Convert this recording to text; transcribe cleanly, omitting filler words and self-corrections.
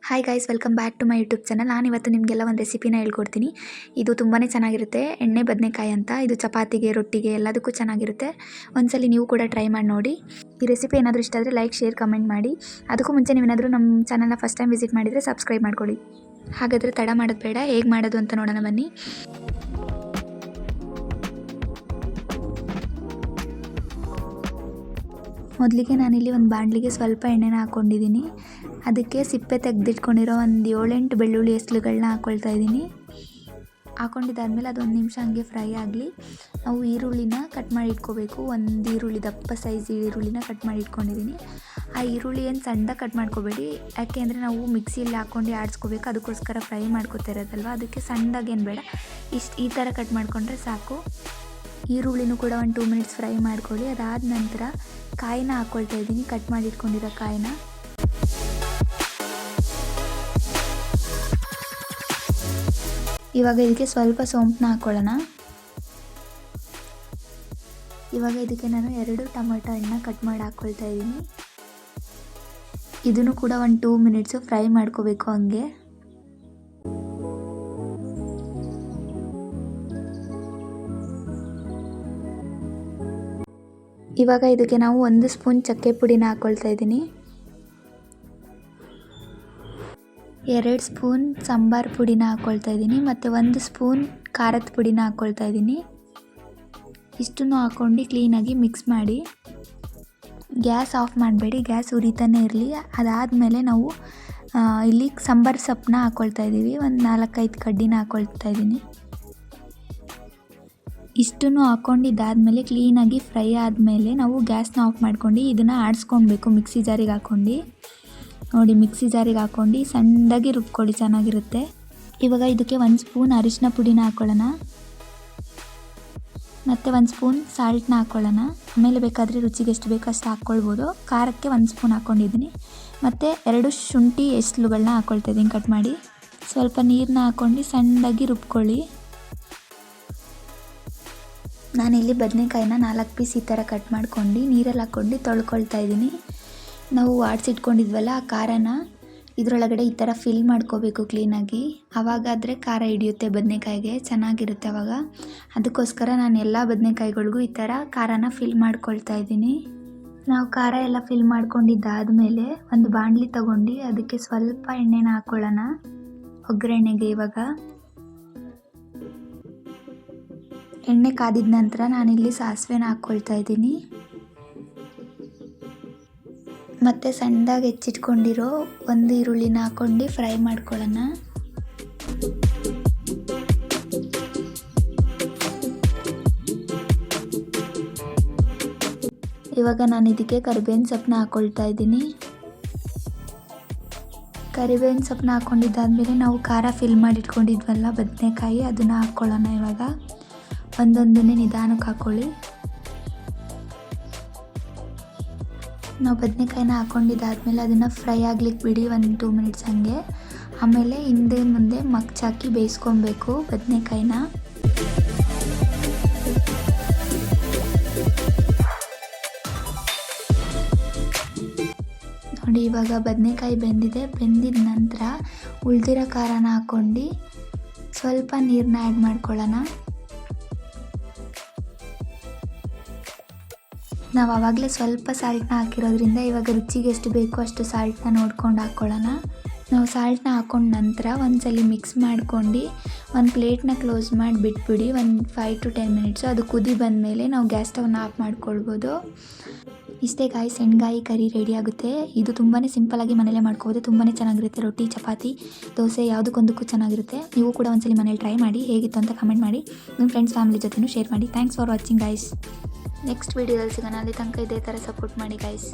Hi guys, welcome back to my YouTube channel. ನಾನಿವತ್ತು ನಿಮಗೆಲ್ಲ ಒಂದು ರೆಸಿಪಿನ ಹೇಳ್ಕೊಡ್ತೀನಿ. ಇದು ತುಂಬಾ ಚೆನ್ನಾಗಿರುತ್ತೆ. ಎಣ್ಣೆ ಬದನೆಕಾಯಿ ಅಂತ. ಇದು ಚಪಾತಿಗೆ, ರೊಟ್ಟಿಗೆ ಎಲ್ಲದಕ್ಕೂ ಚೆನ್ನಾಗಿರುತ್ತೆ. ಒಂದ್ಸಲಿ ನೀವು ಕೂಡ ಟ್ರೈ ಮಾಡಿ ನೋಡಿ. ಈ ರೆಸಿಪಿ ಏನಾದರೂ ಇಷ್ಟ ಆದರೆ ಲೈಕ್, ಶೇರ್, ಕಮೆಂಟ್ ಮಾಡಿ. ಅದಕ್ಕೂ ಮುಂಚೆ ನೀವೇನಾದರೂ ನಮ್ಮ ಚಾನಲ್ನ ಫಸ್ಟ್ ಟೈಮ್ ವಿಸಿಟ್ ಮಾಡಿದರೆ ಸಬ್ಸ್ಕ್ರೈಬ್ ಮಾಡ್ಕೊಳ್ಳಿ. ಹಾಗಾದರೆ ತಡ ಮಾಡೋದು ಬೇಡ, ಹೇಗೆ ಮಾಡೋದು ಅಂತ ನೋಡೋಣ ಬನ್ನಿ. ಮೊದಲಿಗೆ ನಾನಿಲ್ಲಿ ಒಂದು ಬಾಣಲಿಗೆ ಸ್ವಲ್ಪ ಎಣ್ಣೆನ ಹಾಕ್ಕೊಂಡಿದ್ದೀನಿ. ಅದಕ್ಕೆ ಸಿಪ್ಪೆ ತೆಗೆದಿಟ್ಕೊಂಡಿರೋ ಒಂದು 7-8 ಬೆಳ್ಳುಳ್ಳಿ ಎಸ್ಲುಗಳನ್ನ ಹಾಕ್ಕೊಳ್ತಾ ಇದ್ದೀನಿ. ಹಾಕ್ಕೊಂಡಿದ್ದಾದಮೇಲೆ ಅದೊಂದು ನಿಮಿಷ ಹಂಗೆ ಫ್ರೈ ಆಗಲಿ. ನಾವು ಈರುಳ್ಳಿನ ಕಟ್ ಮಾಡಿ ಇಟ್ಕೋಬೇಕು. ಒಂದು ಈರುಳ್ಳಿ, ದಪ್ಪ ಸೈಜ್ ಈರುಳ್ಳಿನ ಕಟ್ ಮಾಡಿ ಇಟ್ಕೊಂಡಿದ್ದೀನಿ. ಆ ಈರುಳ್ಳಿ ಏನು ಸಣ್ಣದಾಗಿ ಕಟ್ ಮಾಡ್ಕೋಬೇಡಿ, ಯಾಕೆ ಅಂದರೆ ನಾವು ಮಿಕ್ಸಿಯಲ್ಲಿ ಹಾಕ್ಕೊಂಡು ಆಡಿಸ್ಕೋಬೇಕು. ಅದಕ್ಕೋಸ್ಕರ ಫ್ರೈ ಮಾಡ್ಕೋತಾ ಇರೋದಲ್ವ, ಅದಕ್ಕೆ ಸಣ್ಣದಾಗೇನು ಬೇಡ, ಈ ಥರ ಕಟ್ ಮಾಡಿಕೊಂಡ್ರೆ ಸಾಕು. ಈರುಳ್ಳಿನೂ ಕೂಡ ಒಂದು 2 ಮಿನಿಟ್ಸ್ ಫ್ರೈ ಮಾಡ್ಕೊಳ್ಳಿ. ಅದಾದ ನಂತರ ಕಾಯಿನ ಹಾಕ್ಕೊಳ್ತಾ ಇದ್ದೀನಿ, ಕಟ್ ಮಾಡಿ ಇಟ್ಕೊಂಡಿರೋ ಕಾಯಿನ. ಇವಾಗ ಇದಕ್ಕೆ ಸ್ವಲ್ಪ ಸೋಂಪನ್ನ ಹಾಕ್ಕೊಳ್ಳೋಣ. ಇವಾಗ ಇದಕ್ಕೆ ನಾನು 2 ಟೊಮೆಟೊ ಹಣ್ಣನ್ನ ಕಟ್ ಮಾಡಿ ಹಾಕ್ಕೊಳ್ತಾ ಇದ್ದೀನಿ. ಇದನ್ನು ಕೂಡ ಒಂದು 2 ಮಿನಿಟ್ಸು ಫ್ರೈ ಮಾಡ್ಕೋಬೇಕು ಹಂಗೆ. ಇವಾಗ ಇದಕ್ಕೆ ನಾವು 1 ಸ್ಪೂನ್ ಚಕ್ಕೆ ಪುಡಿನ ಹಾಕ್ಕೊಳ್ತಾ ಇದ್ದೀನಿ, 2 ಸ್ಪೂನ್ ಸಾಂಬಾರು ಪುಡಿನ ಹಾಕ್ಕೊಳ್ತಾ ಇದ್ದೀನಿ, ಮತ್ತು 1 ಸ್ಪೂನ್ ಖಾರದ ಪುಡಿನ ಹಾಕ್ಕೊಳ್ತಾ ಇದ್ದೀನಿ. ಇಷ್ಟನ್ನು ಹಾಕ್ಕೊಂಡು ಕ್ಲೀನಾಗಿ ಮಿಕ್ಸ್ ಮಾಡಿ. ಗ್ಯಾಸ್ ಆಫ್ ಮಾಡಬೇಡಿ, ಗ್ಯಾಸ್ ಉರಿತಾನೆ ಇರಲಿ. ಅದಾದಮೇಲೆ ನಾವು ಇಲ್ಲಿ ಸಾಂಬಾರು ಸೊಪ್ಪನ್ನ ಹಾಕ್ಕೊಳ್ತಾ ಇದ್ದೀವಿ. ಒಂದು 4-5 ಕಡ್ಡಿನ ಹಾಕ್ಕೊಳ್ತಾ ಇದ್ದೀನಿ. ಇಷ್ಟನ್ನು ಹಾಕ್ಕೊಂಡಿದ್ದಾದಮೇಲೆ ಕ್ಲೀನಾಗಿ ಫ್ರೈ ಆದಮೇಲೆ ನಾವು ಗ್ಯಾಸ್ನ ಆಫ್ ಮಾಡ್ಕೊಂಡು ಇದನ್ನು ಆಡಿಸ್ಕೊಳ್ಬೇಕು. ಮಿಕ್ಸಿ ಜಾರಿಗೆ ಹಾಕ್ಕೊಂಡು ನೋಡಿ, ಮಿಕ್ಸಿ ಜಾರಿಗೆ ಹಾಕ್ಕೊಂಡು ಸಣ್ಣದಾಗಿ ರುಬ್ಕೊಳ್ಳಿ, ಚೆನ್ನಾಗಿರುತ್ತೆ. ಇವಾಗ ಇದಕ್ಕೆ 1 ಸ್ಪೂನ್ ಅರಿಶಿನ ಪುಡಿನ ಹಾಕ್ಕೊಳ್ಳೋಣ, ಮತ್ತು 1 ಸ್ಪೂನ್ ಸಾಲ್ಟ್ನ ಹಾಕ್ಕೊಳ್ಳೋಣ. ಆಮೇಲೆ ಬೇಕಾದರೆ ರುಚಿಗೆ ಎಷ್ಟು ಬೇಕೋ ಅಷ್ಟು ಹಾಕ್ಕೊಳ್ಬೋದು. ಖಾರಕ್ಕೆ 1 ಸ್ಪೂನ್ ಹಾಕ್ಕೊಂಡಿದ್ದೀನಿ, ಮತ್ತು 2 ಶುಂಠಿ ಎಸ್ಲುಗಳನ್ನ ಹಾಕ್ಕೊಳ್ತಾ ಇದ್ದೀನಿ ಕಟ್ ಮಾಡಿ. ಸ್ವಲ್ಪ ನೀರನ್ನ ಹಾಕ್ಕೊಂಡು ಸಣ್ಣದಾಗಿ ರುಬ್ಕೊಳ್ಳಿ. ನಾನಿಲ್ಲಿ ಬದನೆಕಾಯಿನ 4 ಪೀಸ್ ಈ ಥರ ಕಟ್ ಮಾಡ್ಕೊಂಡು ನೀರಲ್ಲಿ ಹಾಕ್ಕೊಂಡು ತೊಳ್ಕೊಳ್ತಾ ಇದ್ದೀನಿ. ನಾವು ಆಡಿಸಿಟ್ಕೊಂಡಿದ್ವಲ್ಲ ಆ ಖಾರನ ಇದರೊಳಗಡೆ ಈ ಥರ ಫಿಲ್ ಮಾಡ್ಕೋಬೇಕು ಕ್ಲೀನಾಗಿ. ಆವಾಗಾದರೆ ಖಾರ ಹಿಡಿಯುತ್ತೆ ಬದನೆಕಾಯಿಗೆ, ಚೆನ್ನಾಗಿರುತ್ತೆ ಆವಾಗ. ಅದಕ್ಕೋಸ್ಕರ ನಾನು ಎಲ್ಲ ಬದನೆಕಾಯಿಗಳಿಗೂ ಈ ಥರ ಖಾರನ ಫಿಲ್ ಮಾಡ್ಕೊಳ್ತಾ ಇದ್ದೀನಿ. ನಾವು ಖಾರ ಎಲ್ಲ ಫಿಲ್ ಮಾಡ್ಕೊಂಡಿದ್ದಾದಮೇಲೆ ಒಂದು ಬಾಣಲಿ ತಗೊಂಡು ಅದಕ್ಕೆ ಸ್ವಲ್ಪ ಎಣ್ಣೆನ ಹಾಕ್ಕೊಳ್ಳೋಣ ಒಗ್ಗರಣೆಗೆ. ಇವಾಗ ಎಣ್ಣೆ ಕಾದಿದ ನಂತರ ನಾನಿಲ್ಲಿ ಸಾಸಿವೆನ ಹಾಕ್ಕೊಳ್ತಾ ಇದ್ದೀನಿ, ಮತ್ತು ಸಣ್ಣದಾಗಿ ಹೆಚ್ಚಿಟ್ಕೊಂಡಿರೋ 1 ಈರುಳ್ಳಿನ ಹಾಕ್ಕೊಂಡು ಫ್ರೈ ಮಾಡ್ಕೊಳ್ಳೋಣ. ಇವಾಗ ನಾನು ಇದಕ್ಕೆ ಕರಿಬೇವಿನ ಸೊಪ್ಪನ್ನ ಹಾಕ್ಕೊಳ್ತಾ ಇದ್ದೀನಿ. ಕರಿಬೇವಿನ ಸೊಪ್ಪನ್ನ ಹಾಕ್ಕೊಂಡಿದ್ದಾದಮೇಲೆ ನಾವು ಖಾರ ಫಿಲ್ ಮಾಡಿಟ್ಕೊಂಡಿದ್ವಲ್ಲ ಬದನೆಕಾಯಿ, ಅದನ್ನು ಹಾಕ್ಕೊಳ್ಳೋಣ. ಇವಾಗ ಒಂದೊಂದನ್ನೇ ನಿಧಾನಕ್ಕೆ ಹಾಕ್ಕೊಳ್ಳಿ. ನಾವು ಬದನೆಕಾಯಿನ ಹಾಕ್ಕೊಂಡಿದ್ದಾದಮೇಲೆ ಅದನ್ನು ಫ್ರೈ ಆಗ್ಲಿಕ್ಕೆ ಬಿಡಿ, 1-2 ಮಿನಿಟ್ಸ್ ಹಂಗೆ. ಆಮೇಲೆ ಹಿಂದೆ ಮುಂದೆ ಮಗ್ಚಾಕಿ ಬೇಯಿಸ್ಕೊಬೇಕು ಬದನೆಕಾಯಿನ. ನೋಡಿ, ಇವಾಗ ಬದನೆಕಾಯಿ ಬೆಂದಿದ ನಂತರ ಉಳಿದಿರೋ ಖಾರನ ಹಾಕ್ಕೊಂಡು ಸ್ವಲ್ಪ ನೀರನ್ನ ಆ್ಯಡ್ ಮಾಡ್ಕೊಳ್ಳೋಣ. ನಾವು ಆವಾಗಲೇ ಸ್ವಲ್ಪ ಸಾಲ್ಟ್ನ ಹಾಕಿರೋದ್ರಿಂದ ಇವಾಗ ರುಚಿಗೆ ಎಷ್ಟು ಬೇಕೋ ಅಷ್ಟು ಸಾಲ್ಟ್ನ ನೋಡ್ಕೊಂಡು ಹಾಕ್ಕೊಳ್ಳೋಣ. ನಾವು ಸಾಲ್ಟ್ನ ಹಾಕ್ಕೊಂಡ ನಂತರ ಒಂದ್ಸಲಿ ಮಿಕ್ಸ್ ಮಾಡ್ಕೊಂಡು ಒಂದು ಪ್ಲೇಟ್ನ ಕ್ಲೋಸ್ ಮಾಡಿ ಬಿಟ್ಬಿಡಿ, ಒಂದು 5-10 ಮಿನಿಟ್ಸು. ಅದು ಕುದಿ ಬಂದಮೇಲೆ ನಾವು ಗ್ಯಾಸ್ ಸ್ಟವ್ನ ಆಫ್ ಮಾಡ್ಕೊಳ್ಬೋದು. ಇಷ್ಟೇ ಗಾಯ್ಸ್, ಎಣ್ಗಾಯಿ ಕರಿ ರೆಡಿ ಆಗುತ್ತೆ. ಇದು ತುಂಬಾ ಸಿಂಪಲಾಗಿ ಮನೇಲೇ ಮಾಡ್ಕೋಬೋದು, ತುಂಬಾ ಚೆನ್ನಾಗಿರುತ್ತೆ. ರೊಟ್ಟಿ, ಚಪಾತಿ, ದೋಸೆ ಯಾವುದಕ್ಕೊಂದಕ್ಕೂ ಚೆನ್ನಾಗಿರುತ್ತೆ. ನೀವು ಕೂಡ ಒಂದ್ಸಲಿ ಮನೇಲಿ ಟ್ರೈ ಮಾಡಿ, ಹೇಗಿತ್ತು ಅಂತ ಕಮೆಂಟ್ ಮಾಡಿ. ನಿಮ್ಮ ಫ್ರೆಂಡ್ಸ್, ಫ್ಯಾಮಿಲಿ ಜೊತೆನೂ ಶೇರ್ ಮಾಡಿ. Thanks for watching guys. Next ವೀಡಿಯೋದಲ್ಲಿ ಸಿಗೋಣ. ಅಲ್ಲಿ ತನಕ ಇದೇ ಥರ ಸಪೋರ್ಟ್ ಮಾಡಿ ಗೈಸ್.